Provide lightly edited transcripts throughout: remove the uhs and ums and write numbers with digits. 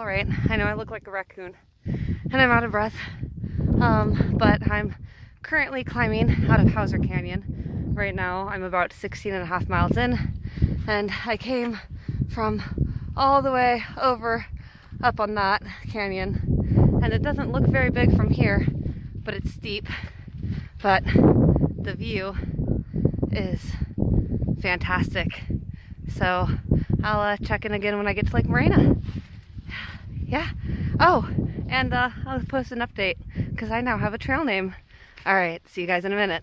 All right, I know I look like a raccoon and I'm out of breath, but I'm currently climbing out of Hauser Canyon. Right now I'm about 16.5 miles in, and I came from all the way over up on that canyon, and it doesn't look very big from here, but it's steep, but the view is fantastic. So I'll check in again when I get to Lake Morena. Yeah. Oh, and I'll post an update because I now have a trail name. All right, see you guys in a minute.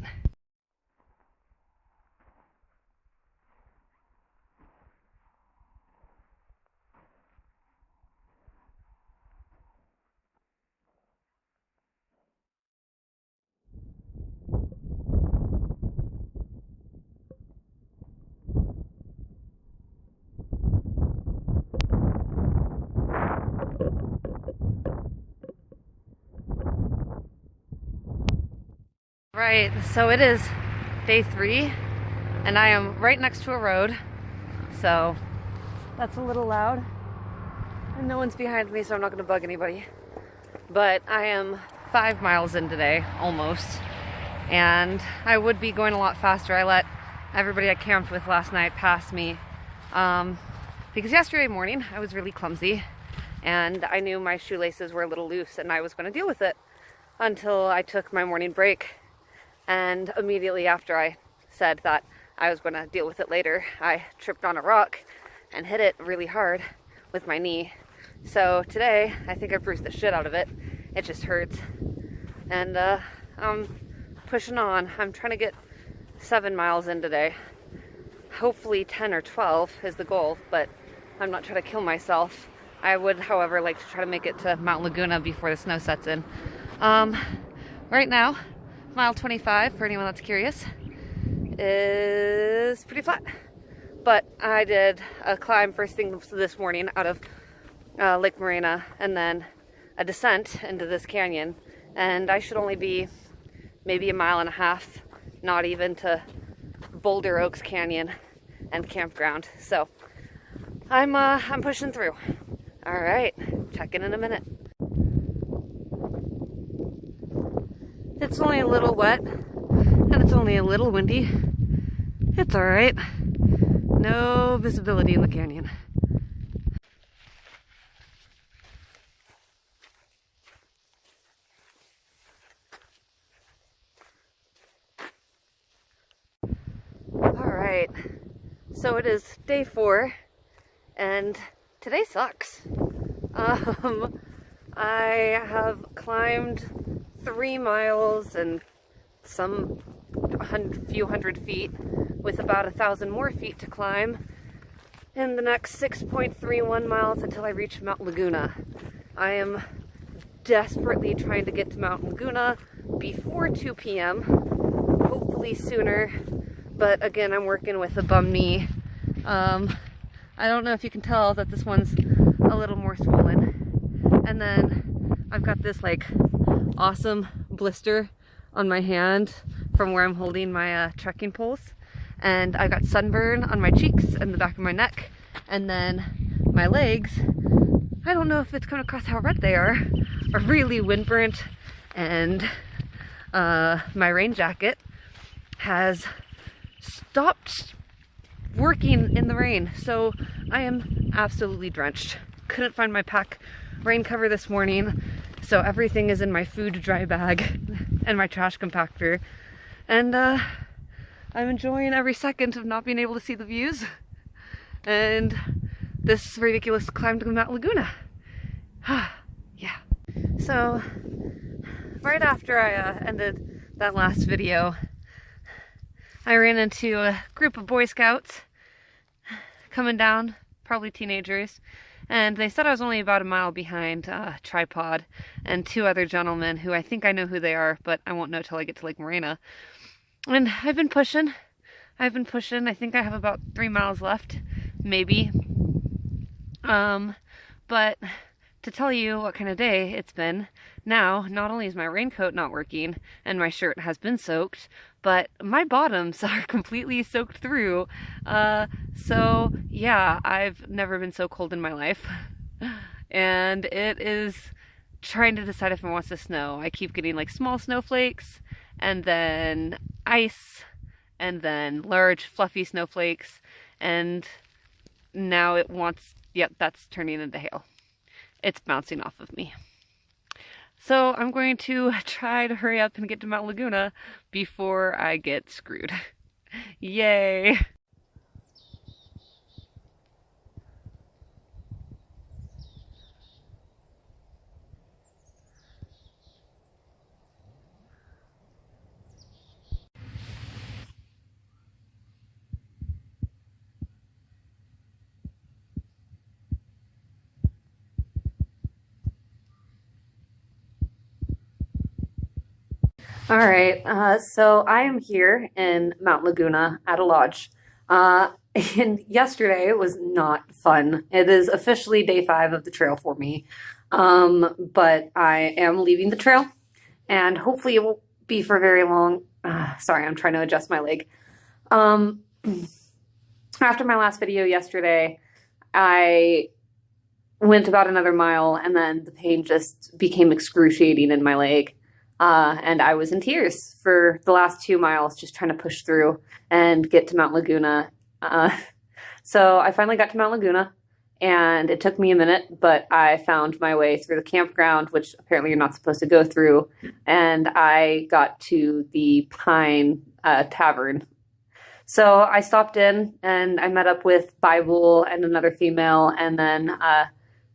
Right, so it is day 3, and I am right next to a road, so that's a little loud, and no one's behind me, so I'm not going to bug anybody. But I am 5 miles in today, almost, and I would be going a lot faster. I let everybody I camped with last night pass me, because yesterday morning I was really clumsy, and I knew my shoelaces were a little loose, and I was going to deal with it until I took my morning break. And immediately after I said that I was going to deal with it later, I tripped on a rock and hit it really hard with my knee. So today, I think I bruised the shit out of it. It just hurts. And I'm pushing on. I'm trying to get 7 miles in today. Hopefully 10 or 12 is the goal, but I'm not trying to kill myself. I would, however, like to try to make it to Mount Laguna before the snow sets in. Right now, mile 25, for anyone that's curious, is pretty flat. But I did a climb first thing this morning out of Lake Morena, and then a descent into this canyon. And I should only be maybe 1.5 miles, not even to Boulder Oaks Canyon and campground. So I'm pushing through. All right, check in a minute. It's only a little wet, and it's only a little windy. It's all right. No visibility in the canyon. All right, so it is day 4, and today sucks. I have climbed 3 miles and some few hundred feet, with about 1,000 more feet to climb in the next 6.31 miles until I reach Mount Laguna. I am desperately trying to get to Mount Laguna before 2 p.m., hopefully sooner, but again, I'm working with a bum knee. I don't know if you can tell that this one's a little more swollen. And then I've got this like awesome blister on my hand from where I'm holding my trekking poles, and I got sunburn on my cheeks and the back of my neck, and then my legs, I don't know if it's coming across how red they are really windburnt, and my rain jacket has stopped working in the rain, so I am absolutely drenched. Couldn't find my pack rain cover this morning, so everything is in my food dry bag and my trash compactor, and I'm enjoying every second of not being able to see the views and this ridiculous climb to Mount Laguna. Yeah. So right after I ended that last video, I ran into a group of Boy Scouts coming down, probably teenagers, and they said I was only about 1 mile behind Tripod and 2 other gentlemen who I think I know who they are, but I won't know till I get to Lake Morena. And I've been pushing. I think I have about 3 miles left, maybe. But to tell you what kind of day it's been, now not only is my raincoat not working and my shirt has been soaked, but my bottoms are completely soaked through. So yeah, I've never been so cold in my life. and it is trying to decide if it wants to snow. I keep getting like small snowflakes and then ice and then large fluffy snowflakes, and now it wants, yep, that's turning into hail. It's bouncing off of me. So I'm going to try to hurry up and get to Mount Laguna before I get screwed. Yay! All right, so I am here in Mount Laguna at a lodge. And yesterday was not fun. It is officially day 5 of the trail for me. But I am leaving the trail, and hopefully it won't be for very long. Sorry, I'm trying to adjust my leg. After my last video yesterday, I went about another mile, and then the pain just became excruciating in my leg. And I was in tears for the last 2 miles, just trying to push through and get to Mount Laguna. So I finally got to Mount Laguna, and it took me a minute, but I found my way through the campground, which apparently you're not supposed to go through, and I got to the Pine Tavern. So I stopped in, and I met up with Bible and another female, and then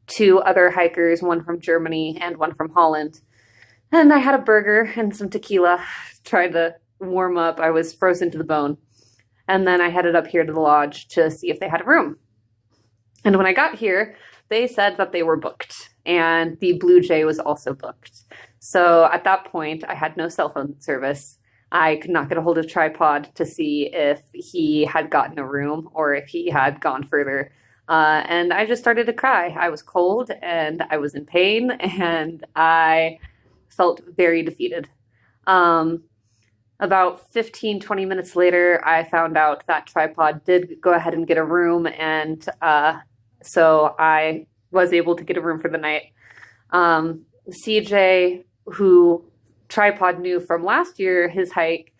2 other hikers, one from Germany and one from Holland. And I had a burger and some tequila, tried to warm up. I was frozen to the bone. And then I headed up here to the lodge to see if they had a room. And when I got here, they said that they were booked, and the Blue Jay was also booked. So at that point, I had no cell phone service. I could not get a hold of Tripod to see if he had gotten a room or if he had gone further. And I just started to cry. I was cold and I was in pain, and I felt very defeated. About 15, 20 minutes later, I found out that Tripod did go ahead and get a room, and so I was able to get a room for the night. CJ, who Tripod knew from last year, his hike,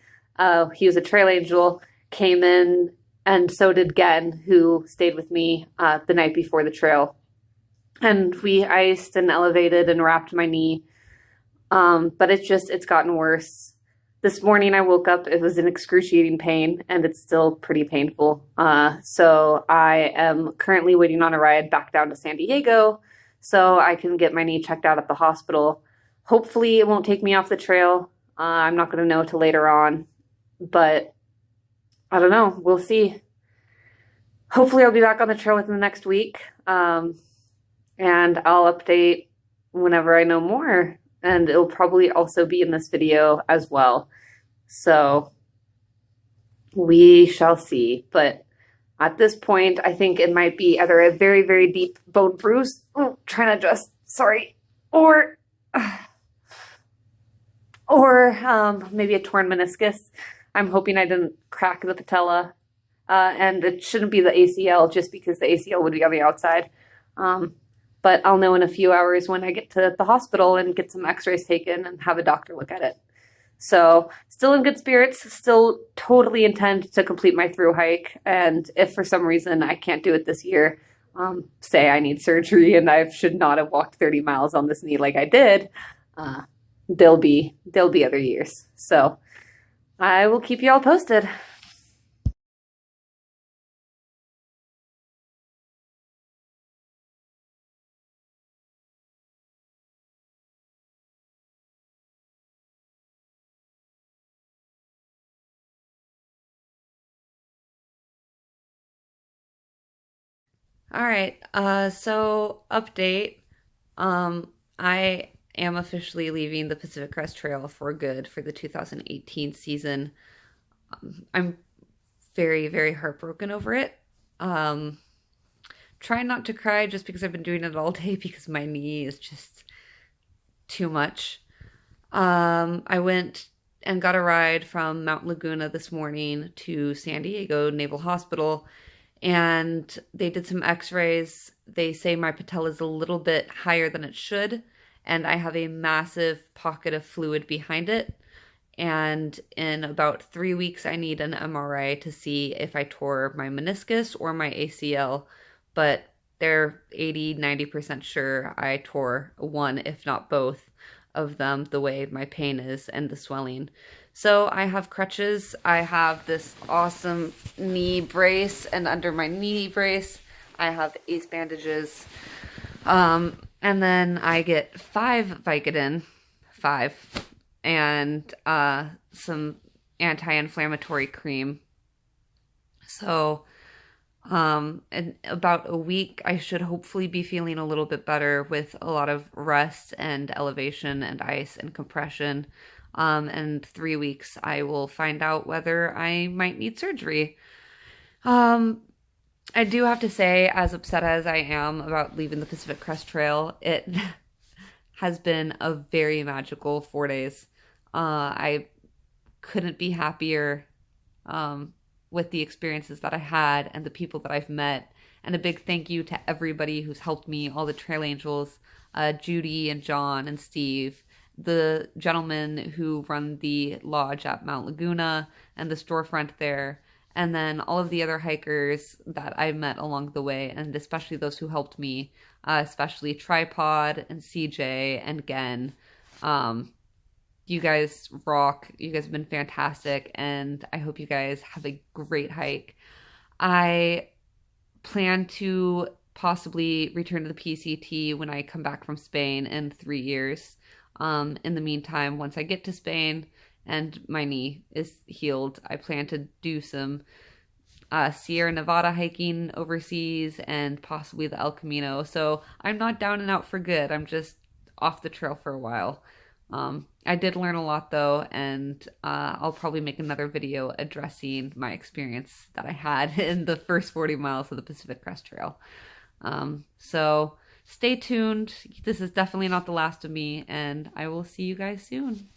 he was a trail angel, came in, and so did Gen, who stayed with me the night before the trail. And we iced and elevated and wrapped my knee. But it's gotten worse. This morning I woke up, it was in excruciating pain, and it's still pretty painful. So I am currently waiting on a ride back down to San Diego so I can get my knee checked out at the hospital. Hopefully it won't take me off the trail. I'm not going to know till later on, but I don't know. We'll see. Hopefully I'll be back on the trail within the next week. And I'll update whenever I know more. And it'll probably also be in this video as well. So we shall see. But at this point, I think it might be either a very, very deep bone bruise. Oh, trying to adjust. Sorry. Or maybe a torn meniscus. I'm hoping I didn't crack the patella. And it shouldn't be the ACL, just because the ACL would be on the outside. But I'll know in a few hours when I get to the hospital and get some x-rays taken and have a doctor look at it. So still in good spirits, still totally intend to complete my through hike. And if for some reason I can't do it this year, say I need surgery and I should not have walked 30 miles on this knee like I did, there'll be other years. So I will keep you all posted. All right, so update. I am officially leaving the Pacific Crest Trail for good for the 2018 season. I'm very, very heartbroken over it. Trying not to cry just because I've been doing it all day because my knee is just too much. I went and got a ride from Mount Laguna this morning to San Diego Naval Hospital, and they did some x-rays. They say my patella is a little bit higher than it should, and I have a massive pocket of fluid behind it. And in about 3 weeks, I need an MRI to see if I tore my meniscus or my ACL. But they're 80–90% sure I tore one, if not both of them, the way my pain is and the swelling. So I have crutches. I have this awesome knee brace, and under my knee brace, I have ace bandages. And then I get 5 Vicodin, 5, and some anti-inflammatory cream. So in about a week, I should hopefully be feeling a little bit better with a lot of rest and elevation and ice and compression. And 3 weeks, I will find out whether I might need surgery. I do have to say, as upset as I am about leaving the Pacific Crest Trail, it has been a very magical 4 days. I couldn't be happier with the experiences that I had and the people that I've met. And a big thank you to everybody who's helped me, all the trail angels, Judy and John and Steve, the gentlemen who run the lodge at Mount Laguna and the storefront there, and then all of the other hikers that I met along the way, and especially those who helped me, especially Tripod and CJ and Gen. You guys rock. You guys have been fantastic, and I hope you guys have a great hike. I plan to possibly return to the PCT when I come back from Spain in 3 years. In the meantime, once I get to Spain and my knee is healed, I plan to do some Sierra Nevada hiking overseas and possibly the El Camino. So I'm not down and out for good. I'm just off the trail for a while. I did learn a lot though, and I'll probably make another video addressing my experience that I had in the first 40 miles of the Pacific Crest Trail. So stay tuned. This is definitely not the last of me, and I will see you guys soon.